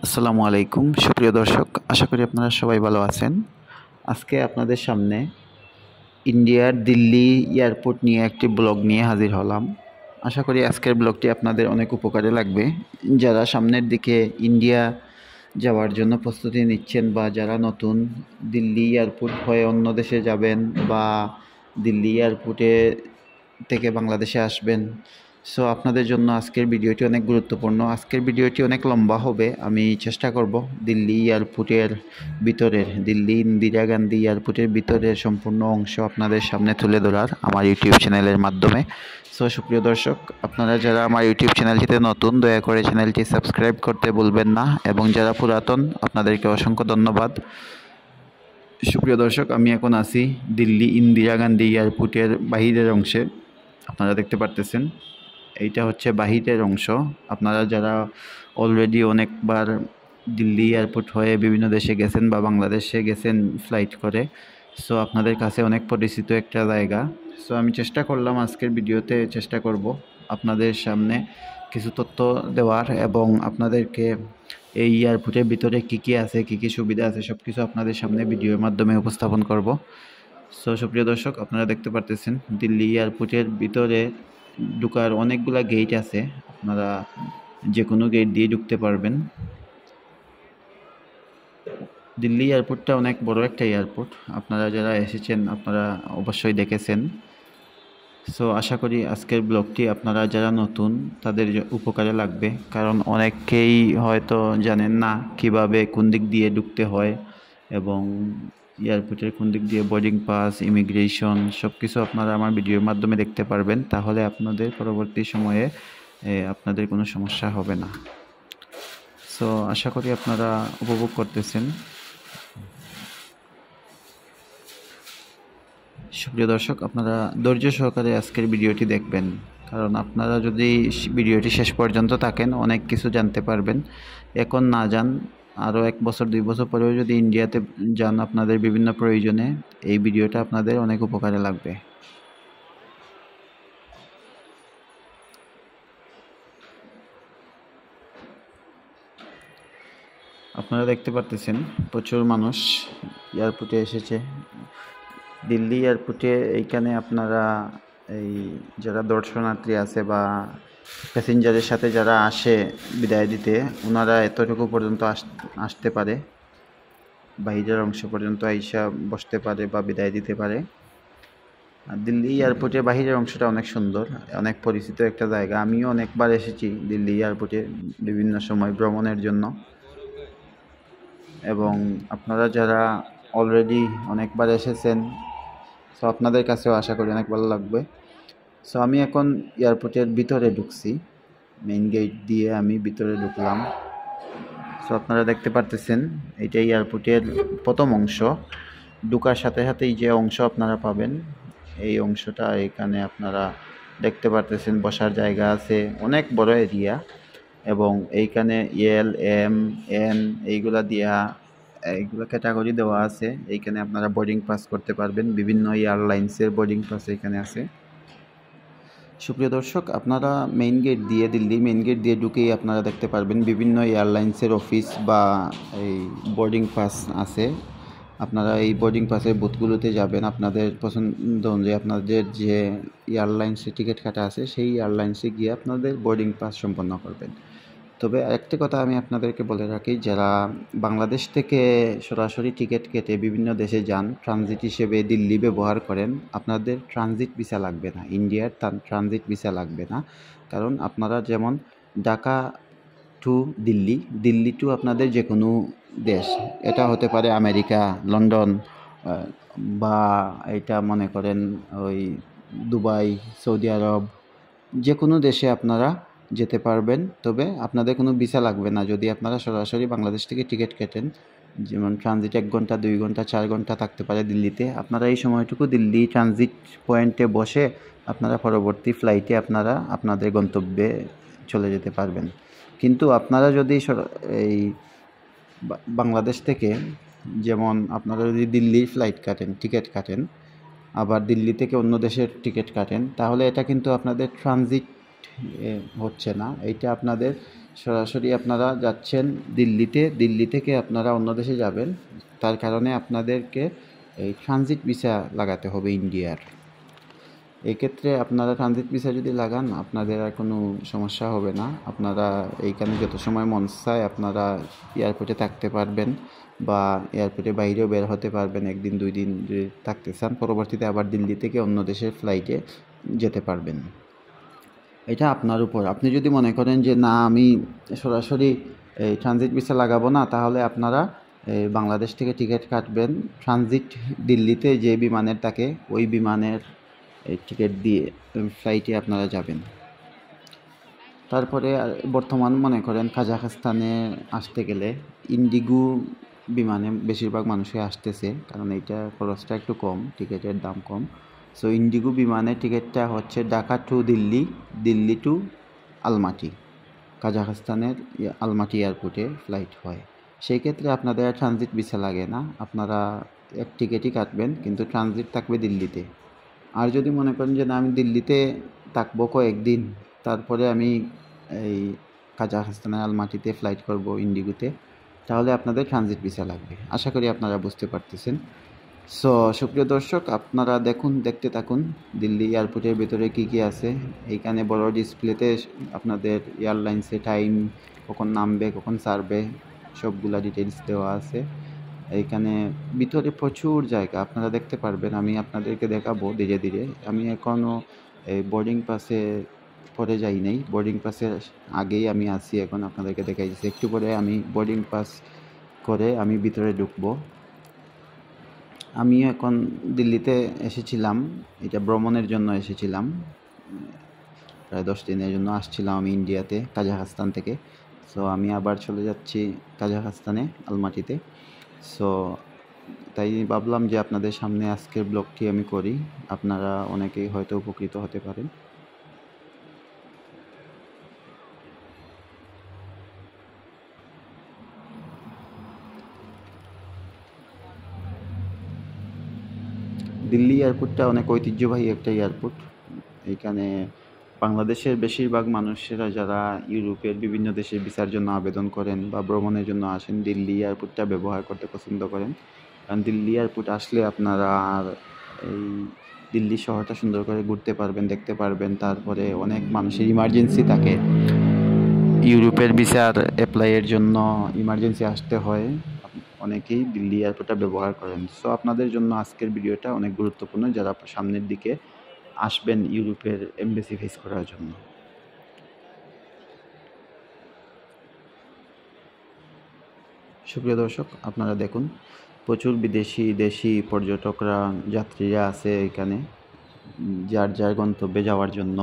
আসসালামু আলাইকুম সুপ্রিয় দর্শক, আশা করি আপনারা সবাই ভালো আছেন। আজকে আপনাদের সামনে ইন্ডিয়ার দিল্লি এয়ারপোর্ট নিয়ে একটি ব্লগ নিয়ে হাজির হলাম। আশা করি আজকের ব্লগটি আপনাদের অনেক উপকারে লাগবে। যারা সামনের দিকে ইন্ডিয়া যাওয়ার জন্য প্রস্তুতি নিচ্ছেন বা যারা নতুন দিল্লি এয়ারপোর্ট হয়ে অন্য দেশে যাবেন বা দিল্লি এয়ারপোর্টে থেকে বাংলাদেশে আসবেন, সো আপনাদের জন্য আজকের ভিডিওটি অনেক গুরুত্বপূর্ণ। আজকের ভিডিওটি অনেক লম্বা হবে। আমি চেষ্টা করব দিল্লি এয়ারপোর্টের ভিতরের, দিল্লি ইন্দিরা গান্ধী এয়ারপোর্টের ভিতরের সম্পূর্ণ অংশ আপনাদের সামনে তুলে ধরার আমার ইউটিউব চ্যানেলের মাধ্যমে। সো সুপ্রিয় দর্শক, আপনারা যারা আমার ইউটিউব চ্যানেলটিতে নতুন, দয়া করে চ্যানেলটি সাবস্ক্রাইব করতে ভুলবেন না, এবং যারা পুরাতন আপনাদেরকে অসংখ্য ধন্যবাদ। সুপ্রিয় দর্শক, আমি এখন আছি দিল্লি ইন্দিরা গান্ধী এয়ারপোর্টের বাহিরের অংশে। আপনারা দেখতে পারতেছেন এইটা হচ্ছে বাহিরের অংশ। আপনারা যারা অলরেডি অনেকবার দিল্লি এয়ারপোর্ট হয়ে বিভিন্ন দেশে গেছেন বা বাংলাদেশে গেছেন ফ্লাইট করে, সো আপনাদের কাছে অনেক পরিচিত একটা জায়গা। সো আমি চেষ্টা করলাম আজকের ভিডিওতে চেষ্টা করব আপনাদের সামনে কিছু তথ্য দেওয়ার, এবং আপনাদেরকে এই এয়ারপোর্টের ভিতরে কী কী আছে, কী কী সুবিধা আছে, সব কিছু আপনাদের সামনে ভিডিওর মাধ্যমে উপস্থাপন করব। সো সুপ্রিয় দর্শক, আপনারা দেখতে পারতেছেন দিল্লি এয়ারপোর্টের ভিতরে ঢোকার অনেকগুলা গেট আছে। আপনারা যে কোনো গেট দিয়ে ঢুকতে পারবেন। দিল্লি এয়ারপোর্টটা অনেক বড় একটা এয়ারপোর্ট। আপনারা যারা এসেছেন আপনারা অবশ্যই দেখেছেন। সো আশা করি আজকের ব্লগটি আপনারা যারা নতুন তাদের উপকারে লাগবে, কারণ অনেকেই হয়তো জানেন না কিভাবে কোন দিক দিয়ে ঢুকতে হয়, এবং এয়ারপোর্টের কোন দিক দিয়ে বোর্ডিং পাস, ইমিগ্রেশন সব কিছু আপনারা আমার ভিডিওর মাধ্যমে দেখতে পারবেন। তাহলে আপনাদের পরবর্তী সময়ে আপনাদের কোনো সমস্যা হবে না। সো আশা করি আপনারা উপভোগ করতেছেন। সুপ্রিয় দর্শক, আপনারা ধৈর্য সহকারে আজকের ভিডিওটি দেখবেন, কারণ আপনারা যদি ভিডিওটি শেষ পর্যন্ত থাকেন অনেক কিছু জানতে পারবেন। এখন না যান, আরও 1 বছর 2 বছর পরেও যদি ইন্ডিয়াতে যান আপনাদের বিভিন্ন প্রয়োজনে, এই ভিডিওটা আপনাদের অনেক উপকারে লাগবে। আপনারা দেখতে পারতেছেন প্রচুর মানুষ এয়ারপোর্টে এসেছে। দিল্লি এয়ারপোর্টে এইখানে আপনারা এই যারা দর্শনার্থী আছে বা প্যাসেঞ্জারের সাথে যারা আসে বিদায় দিতে, ওনারা এতটুকু পর্যন্ত আসতে পারে, বাহিরের অংশ পর্যন্ত আইসা বসতে পারে বা বিদায় দিতে পারে। আর দিল্লি এয়ারপোর্টের বাহিরের অংশটা অনেক সুন্দর, অনেক পরিচিত একটা জায়গা। আমিও অনেকবার এসেছি দিল্লি এয়ারপোর্টে বিভিন্ন সময় ভ্রমণের জন্য, এবং আপনারা যারা অলরেডি অনেকবার এসেছেন, সো আপনাদের কাছেও আশা করি অনেক ভালো লাগবে। সো আমি এখন এয়ারপোর্টের ভিতরে ঢুকছি, মেইন গেট দিয়ে আমি ভিতরে ঢুকলাম। সো আপনারা দেখতে পারতেছেন এইটা এয়ারপোর্টের প্রথম অংশ। ঢুকার সাথে সাথেই যে অংশ আপনারা পাবেন, এই অংশটা এখানে আপনারা দেখতে পারতেছেন বসার জায়গা আছে, অনেক বড় এরিয়া, এবং এইখানে এল এম এন এইগুলা এইগুলো ক্যাটাগরি দেওয়া আছে। এইখানে আপনারা বোর্ডিং পাস করতে পারবেন, বিভিন্ন এয়ারলাইন্সের বোর্ডিং পাস এখানে আছে। সুপ্রিয় দর্শক, আপনারা দিল্লি মেইন গেট দিয়ে ঢুকেই আপনারা দেখতে পারবেন বিভিন্ন এয়ারলাইন্সের অফিস বা এই বোর্ডিং পাস আছে। আপনারা এই বোর্ডিং পাসের বুথগুলোতে যাবেন, আপনাদের পছন্দ অনুযায়ী আপনাদের যে এয়ারলাইন্সে টিকিট কাটা আছে সেই এয়ারলাইন্সে গিয়ে আপনাদের বোর্ডিং পাস সম্পন্ন করবেন। তবে আরেকটি কথা আমি আপনাদেরকে বলে রাখি, যারা বাংলাদেশ থেকে সরাসরি টিকিট কেটে বিভিন্ন দেশে যান, ট্রানজিট হিসেবে দিল্লি ব্যবহার করেন, আপনাদের ট্রানজিট ভিসা লাগবে না, ইন্ডিয়ার ট্রানজিট ভিসা লাগবে না। কারণ আপনারা যেমন ঢাকা টু দিল্লি, দিল্লি টু আপনাদের যে কোনো দেশ, এটা হতে পারে আমেরিকা, লন্ডন, বা এটা মনে করেন ওই দুবাই, সৌদি আরব, যে কোনো দেশে আপনারা যেতে পারবেন। তবে আপনাদের কোনো ভিসা লাগবে না যদি আপনারা সরাসরি বাংলাদেশ থেকে টিকিট কেটেন। যেমন ট্রানজিট 1 ঘন্টা, 2 ঘন্টা, 4 ঘন্টা থাকতে পারে দিল্লিতে। আপনারা এই সময়টুকু দিল্লি ট্রানজিট পয়েন্টে বসে আপনারা পরবর্তী ফ্লাইটে আপনারা আপনাদের গন্তব্যে চলে যেতে পারবেন। কিন্তু আপনারা যদি এই বাংলাদেশ থেকে, যেমন আপনারা যদি দিল্লির ফ্লাইট কাটেন, টিকিট কাটেন, আবার দিল্লি থেকে অন্য দেশের টিকিট কাটেন, তাহলে এটা কিন্তু আপনাদের ট্রানজিট হচ্ছে না, এইটা আপনাদের সরাসরি আপনারা যাচ্ছেন দিল্লিতে, দিল্লি থেকে আপনারা অন্য দেশে যাবেন, তার কারণে আপনাদেরকে এই ট্রানজিট ভিসা লাগাতে হবে ইন্ডিয়ার। এক্ষেত্রে আপনারা ট্রানজিট ভিসা যদি লাগান আপনাদের আর কোনো সমস্যা হবে না। আপনারা এইখানে যত সময় মন চায় আপনারা এয়ারপোর্টে থাকতে পারবেন বা এয়ারপোর্টে বাইরেও বের হতে পারবেন, একদিন 2 দিন যদি থাকতে চান, পরবর্তীতে আবার দিল্লি থেকে অন্য দেশের ফ্লাইটে যেতে পারবেন। এটা আপনার উপর। আপনি যদি মনে করেন যে না আমি সরাসরি এই ট্রানজিট ভিসা লাগাবো না, তাহলে আপনারা বাংলাদেশ থেকে টিকিট কাটবেন, ট্রানজিট দিল্লিতে যে বিমানের থাকে ওই বিমানের টিকিট দিয়ে ফ্লাইটে আপনারা যাবেন। তারপরে বর্তমান মনে করেন কাজাখস্তানে আসতে গেলে ইন্ডিগো বিমানে বেশিরভাগ মানুষই আসতেছে, কারণ এইটা খরচটা একটু কম, টিকিটের দাম কম। সো ইন্ডিগো বিমানের টিকিটটা হচ্ছে Dhaka to Delhi, Delhi to Almaty, কাজাখস্তানের আলমাটি এয়ারপোর্টে ফ্লাইট হয়। সেই ক্ষেত্রে আপনাদের ট্রানজিট ভিসা লাগে না, আপনারা এক টিকিটই কাটবেন, কিন্তু ট্রানজিট থাকবে দিল্লিতে। আর যদি মনে করেন যে না আমি দিল্লিতে থাকবো কয়েকদিন, তারপরে আমি এই কাজাখস্তানের আলমাটিতে ফ্লাইট করব ইন্ডিগোতে, তাহলে আপনাদের ট্রানজিট ভিসা লাগবে। আশা করি আপনারা বুঝতে পারতেছেন। সো সুপ্রিয় দর্শক, আপনারা দেখতে থাকুন দিল্লি এয়ারপোর্টের ভেতরে কী কী আছে। এইখানে বড় ডিসপ্লেতে আপনাদের এয়ারলাইন্সে টাইম, কখন নামবে কখন ছাড়বে সবগুলা ডিটেলস দেওয়া আছে। এইখানে ভিতরে প্রচুর জায়গা আপনারা দেখতে পারবেন, আমি আপনাদেরকে দেখাবো ধীরে ধীরে। আমি এখনও এই বোর্ডিং পাসে পরে যাই নাই, বোর্ডিং পাসের আগেই আমি আছি, এখন আপনাদেরকে দেখাই দিচ্ছি। একটু পরে আমি বোর্ডিং পাস করে আমি ভিতরে ঢুকবো। আমি এখন দিল্লিতে এসেছিলাম, এটা ভ্রমণের জন্য এসেছিলাম, প্রায় 10 দিনের জন্য আসছিলাম আমি ইন্ডিয়াতে কাজাখস্তান থেকে। সো আমি আবার চলে যাচ্ছি কাজাখস্তানে আলমাটিতে। সো তাই ভাবলাম যে আপনাদের সামনে আজকের ব্লগটি আমি করি, আপনারা অনেকেই হয়তো উপকৃত হতে পারেন। দিল্লি এয়ারপোর্টটা অনেক ঐতিহ্যবাহী একটা এয়ারপোর্ট। এইখানে বাংলাদেশের বেশিরভাগ মানুষেরা যারা ইউরোপের বিভিন্ন দেশে ভিসার জন্য আবেদন করেন বা ভ্রমণের জন্য আসেন, দিল্লি এয়ারপোর্টটা ব্যবহার করতে পছন্দ করেন। কারণ দিল্লি এয়ারপোর্ট আসলে আপনারা আর এই দিল্লি শহরটা সুন্দর করে ঘুরতে পারবেন, দেখতে পারবেন। তারপরে অনেক মানুষের ইমার্জেন্সি থাকে, ইউরোপের ভিসার অ্যাপ্লাইয়ের জন্য ইমার্জেন্সি আসতে হয়, অনেকেই দিল্লি এয়ারপোর্টটা ব্যবহার করেন। সো আপনাদের জন্য আজকের ভিডিওটা অনেক গুরুত্বপূর্ণ, যারা সামনের দিকে আসবেন ইউরোপের এমবাসি ফেস করার জন্য। সুপ্রিয় দর্শক, আপনারা দেখুন প্রচুর বিদেশি দেশি পর্যটকরা, যাত্রীরা আছে এখানে, যার যার গন্তব্যে যাওয়ার জন্য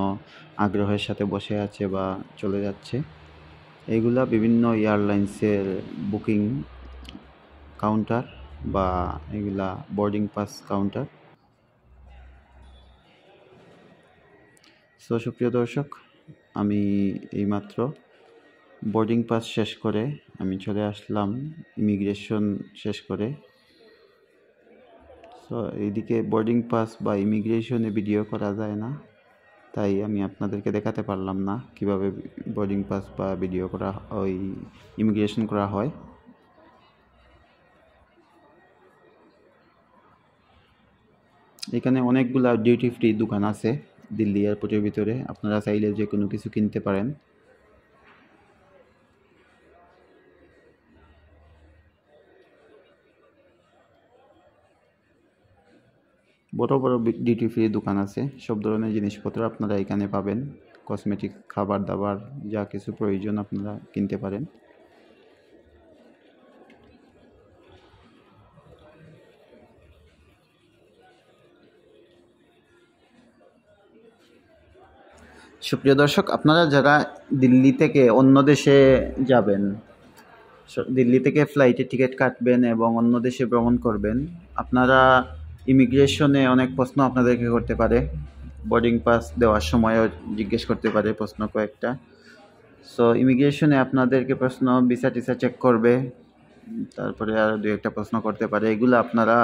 আগ্রহের সাথে বসে আছে বা চলে যাচ্ছে। এইগুলা বিভিন্ন এয়ারলাইন্সের বুকিং কাউন্টার বা এগুলা বোর্ডিং পাস কাউন্টার। সো সুপ্রিয় দর্শক, আমি এইমাত্র বোর্ডিং পাস শেষ করে আমি চলে আসলাম ইমিগ্রেশন শেষ করে। সো এইদিকে বোর্ডিং পাস বা ইমিগ্রেশনে ভিডিও করা যায় না, তাই আমি আপনাদেরকে দেখাতে পারলাম না কিভাবে বোর্ডিং পাস বা ভিডিও করা ওই ইমিগ্রেশন করা হয়। এখানে অনেকগুলা ডিউটি ফ্রি দোকান আছে দিল্লি এয়ারপোর্টের ভিতরে, আপনারা চাইলে যে কোনো কিছু কিনতে পারেন। বড় বড় ডিউটি ফ্রি দোকান আছে, সব ধরনের জিনিসপত্র আপনারা এখানে পাবেন, কসমেটিক, খাবার দাবার, যা কিছু প্রয়োজন আপনারা কিনতে পারেন। সুপ্রিয় দর্শক, আপনারা যারা দিল্লি থেকে অন্য দেশে যাবেন, দিল্লি থেকে ফ্লাইটে টিকিট কাটবেন এবং অন্য দেশে ভ্রমণ করবেন, আপনারা ইমিগ্রেশনে অনেক প্রশ্ন আপনাদেরকে করতে পারে, বোর্ডিং পাস দেওয়ার সময়ও জিজ্ঞেস করতে পারে প্রশ্ন কয়েকটা। সো ইমিগ্রেশনে আপনাদেরকে প্রশ্ন ভিসা টিসা চেক করবে, তারপরে আর দু একটা প্রশ্ন করতে পারে। এগুলো আপনারা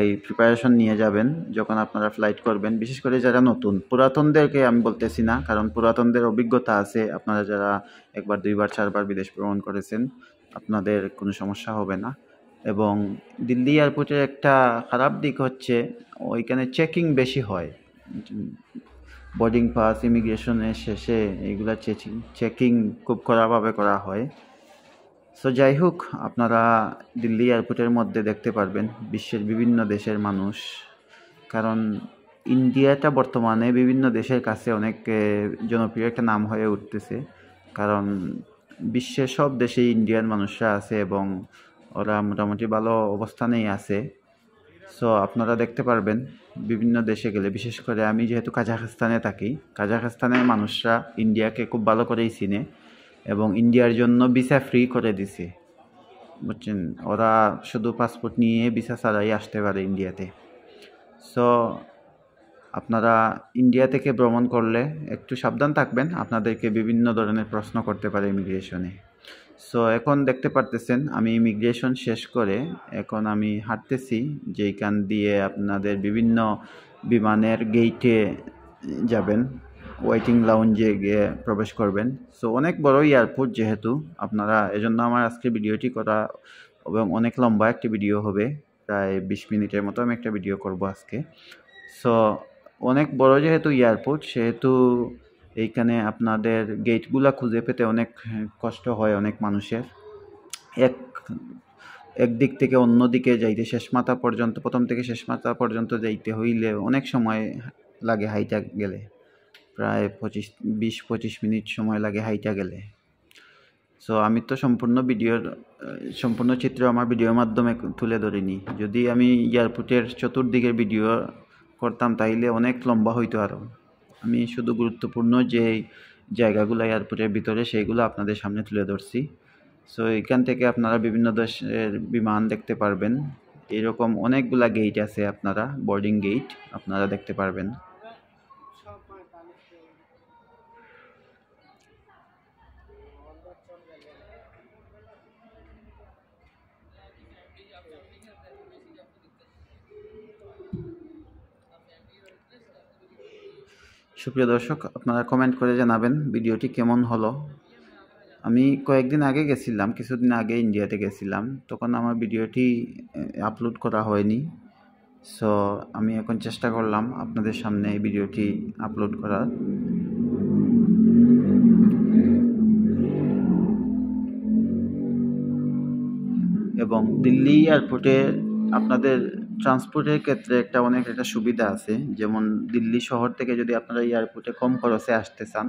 এই প্রিপারেশন নিয়ে যাবেন যখন আপনারা ফ্লাইট করবেন, বিশেষ করে যারা নতুন। পুরাতনদেরকে আমি বলতেছি না, কারণ পুরাতনদের অভিজ্ঞতা আছে। আপনারা যারা একবার, দুইবার, চারবার বিদেশ ভ্রমণ করেছেন, আপনাদের কোনো সমস্যা হবে না। এবং দিল্লি এয়ারপোর্টের একটা খারাপ দিক হচ্ছে ওইখানে চেকিং বেশি হয়। বোর্ডিং পাস, ইমিগ্রেশনের শেষে এইগুলা চেকিং খুব কড়াভাবে করা হয়। সো যাই হোক, আপনারা দিল্লি এয়ারপোর্টের মধ্যে দেখতে পারবেন বিশ্বের বিভিন্ন দেশের মানুষ। কারণ ইন্ডিয়াটা বর্তমানে বিভিন্ন দেশের কাছে অনেক জনপ্রিয় একটা নাম হয়ে উঠতেছে, কারণ বিশ্বের সব দেশেই ইন্ডিয়ান মানুষরা আছে এবং ওরা মোটামুটি ভালো অবস্থানেই আছে। সো আপনারা দেখতে পারবেন বিভিন্ন দেশে গেলে, বিশেষ করে আমি যেহেতু কাজাখস্তানে থাকি, কাজাখস্তানের মানুষরা ইন্ডিয়াকে খুব ভালো করেই চিনে এবং ইন্ডিয়ার জন্য ভিসা ফ্রি করে দিছে, বুঝছেন। ওরা শুধু পাসপোর্ট নিয়ে ভিসা ছাড়াই আসতে পারে ইন্ডিয়াতে। সো আপনারা ইন্ডিয়া থেকে ভ্রমণ করলে একটু সাবধান থাকবেন, আপনাদেরকে বিভিন্ন ধরনের প্রশ্ন করতে পারে ইমিগ্রেশনে। সো এখন দেখতে পারতেছেন আমি ইমিগ্রেশন শেষ করে এখন আমি হাঁটতেছি, যেইখান দিয়ে আপনাদের বিভিন্ন বিমানের গেইটে যাবেন, ওয়েটিং লাউঞ্জে গিয়ে প্রবেশ করবেন। সো অনেক বড় এয়ারপোর্ট যেহেতু, আপনারা এজন্য আমার আজকে ভিডিওটি করা, এবং অনেক লম্বা একটি ভিডিও হবে, প্রায় 20 মিনিটের মতো আমি একটা ভিডিও করব আজকে। সো অনেক বড় যেহেতু এয়ারপোর্ট, সেহেতু এইখানে আপনাদের গেটগুলা খুঁজে পেতে অনেক কষ্ট হয় অনেক মানুষের। এক দিক থেকে অন্য দিকে যাইতে, শেষ মাথা পর্যন্ত, প্রথম থেকে শেষ মাথা পর্যন্ত যাইতে হইলে অনেক সময় লাগে হাইটা গেলে, প্রায় 20-25 মিনিট সময় লাগে হাইটা গেলে। সো আমি তো সম্পূর্ণ চিত্র আমার ভিডিওর মাধ্যমে তুলে ধরিনি। যদি আমি এয়ারপোর্টের চতুর্দিকের ভিডিও করতাম তাইলে অনেক লম্বা হইতো আরও। আমি শুধু গুরুত্বপূর্ণ যে জায়গাগুলো এয়ারপোর্টের ভিতরে সেইগুলো আপনাদের সামনে তুলে ধরছি। সো এখান থেকে আপনারা বিভিন্ন দেশের বিমান দেখতে পারবেন। এরকম অনেকগুলা গেট আছে, আপনারা বোর্ডিং গেট আপনারা দেখতে পারবেন। সুপ্রিয় দর্শক, আপনারা কমেন্ট করে জানাবেন ভিডিওটি কেমন হলো। আমি কয়েকদিন আগে গেছিলাম, কিছুদিন আগে ইন্ডিয়াতে গেছিলাম, তখন আমার ভিডিওটি আপলোড করা হয়নি। সো আমি এখন চেষ্টা করলাম আপনাদের সামনে এই ভিডিওটি আপলোড করার। এবং দিল্লি এয়ারপোর্টে আপনাদের ট্রান্সপোর্টের ক্ষেত্রে অনেক একটা সুবিধা আছে। যেমন দিল্লি শহর থেকে যদি আপনারা এয়ারপোর্টে কম খরচে আসতে চান,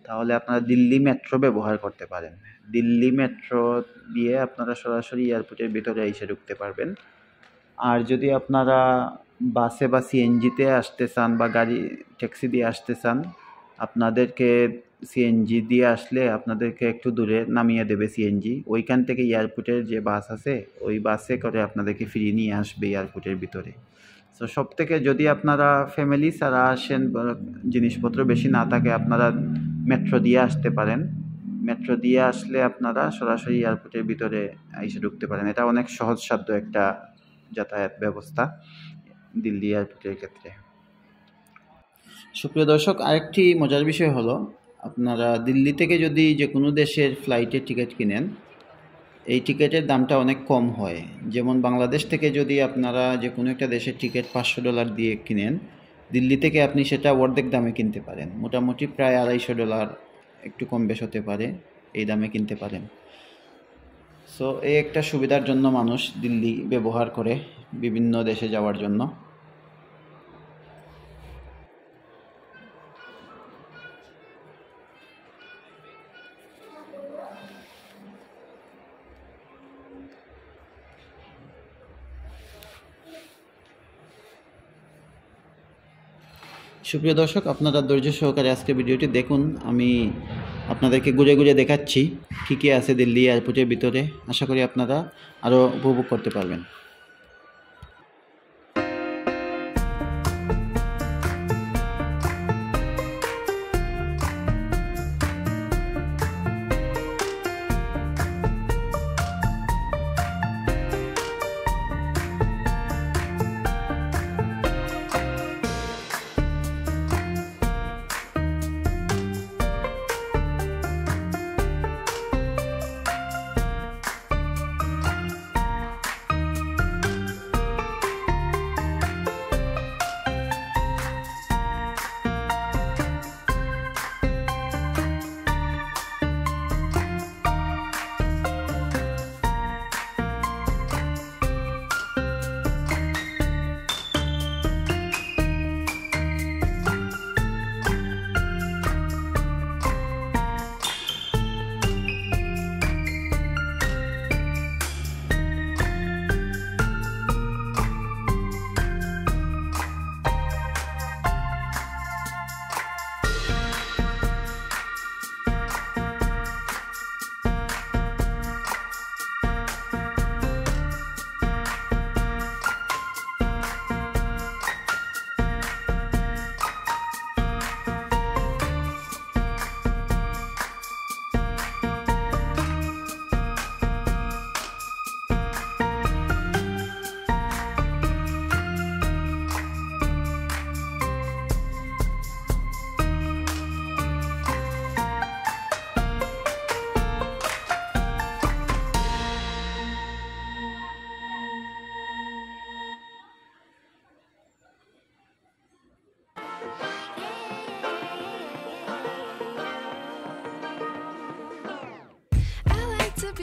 তাহলে আপনারা দিল্লি মেট্রো ব্যবহার করতে পারেন। দিল্লি মেট্রো দিয়ে আপনারা সরাসরি এয়ারপোর্টের ভিতরে এসে ঢুকতে পারবেন। আর যদি আপনারা বাসে বা সিএনজিতে আসতে চান বা গাড়ি ট্যাক্সি দিয়ে আসতে চান, আপনাদেরকে সিএনজি দিয়ে আসলে আপনাদেরকে একটু দূরে নামিয়ে দেবে সিএনজি। ওইখান থেকে এয়ারপোর্টের যে বাস আছে, ওই বাসে করে আপনাদেরকে ফিরিয়ে নিয়ে আসবে এয়ারপোর্টের ভিতরে। সো সব থেকে, যদি আপনারা ফ্যামিলি ছাড়া আসেন, জিনিসপত্র বেশি না থাকে, আপনারা মেট্রো দিয়ে আসতে পারেন। মেট্রো দিয়ে আসলে আপনারা সরাসরি এয়ারপোর্টের ভিতরে এসে ঢুকতে পারেন। এটা অনেক সহজসাধ্য একটা যাতায়াত ব্যবস্থা দিল্লি এয়ারপোর্টের ক্ষেত্রে। সুপ্রিয় দর্শক, আরেকটি মজার বিষয় হলো, আপনারা দিল্লি থেকে যদি যে কোনো দেশের ফ্লাইটের টিকিট কিনেন, এই টিকিটের দামটা অনেক কম হয়। যেমন বাংলাদেশ থেকে যদি আপনারা যে কোনো একটা দেশের টিকিট $500 দিয়ে কিনেন, দিল্লি থেকে আপনি সেটা অর্ধেক দামে কিনতে পারেন, মোটামুটি প্রায় $250, একটু কম বেশ হতে পারে, এই দামে কিনতে পারেন। সো এই একটা সুবিধার জন্য মানুষ দিল্লি ব্যবহার করে বিভিন্ন দেশে যাওয়ার জন্য। সুপ্রিয় দর্শক, আপনারা ধৈর্য সহকারে আজকে ভিডিওটি দেখুন। আমি আপনাদেরকে ঘুরে ঘুরে দেখাচ্ছি কী কী আছে দিল্লি এয়ারপোর্টের ভিতরে। আশা করি আপনারা আরও উপভোগ করতে পারবেন।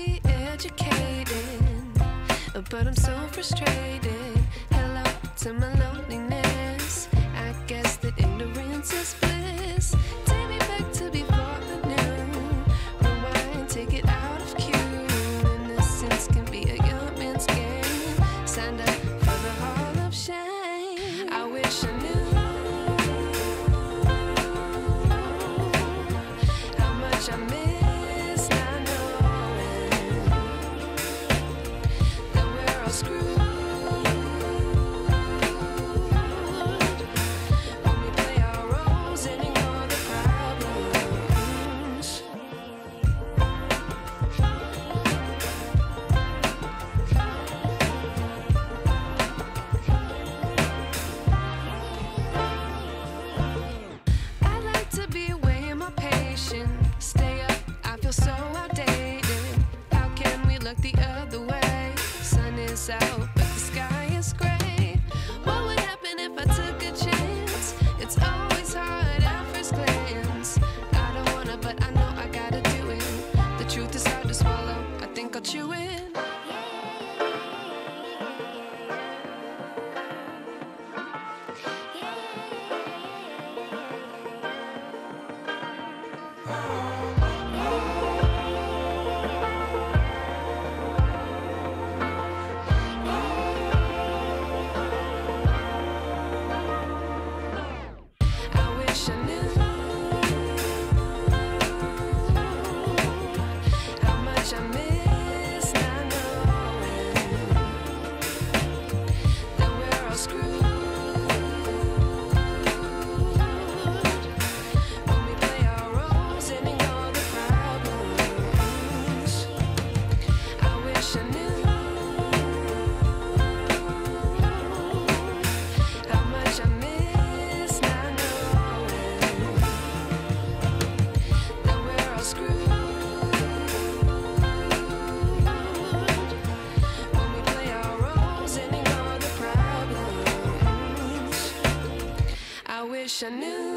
be educated, but I'm so frustrated. Hello to my loneliness. I guess that ignorance is bliss. Take me back to before I knew. Rewind, take it out of cue. Innocence can be a young man's game. Signed up for the hall of shame. I wish I knew how much I miss not knowing that we're all screwed when we play our roles and ignore the problems. I like to be away in my patience. Stay up, I feel so outdated. How can we look the other way? Sun is out, but the sky is gray. What would happen if I took a chance? It's always hard at first glance. I don't wanna, but I know I gotta do it. The truth is hard to swallow, I think I'll chew it. I wish I knew how much I miss not knowing that we're all screwed when we play our roles and ignore the problems. I wish I knew how much I miss not knowing that we're all screwed when we play our roles and ignore the problems. I wish I knew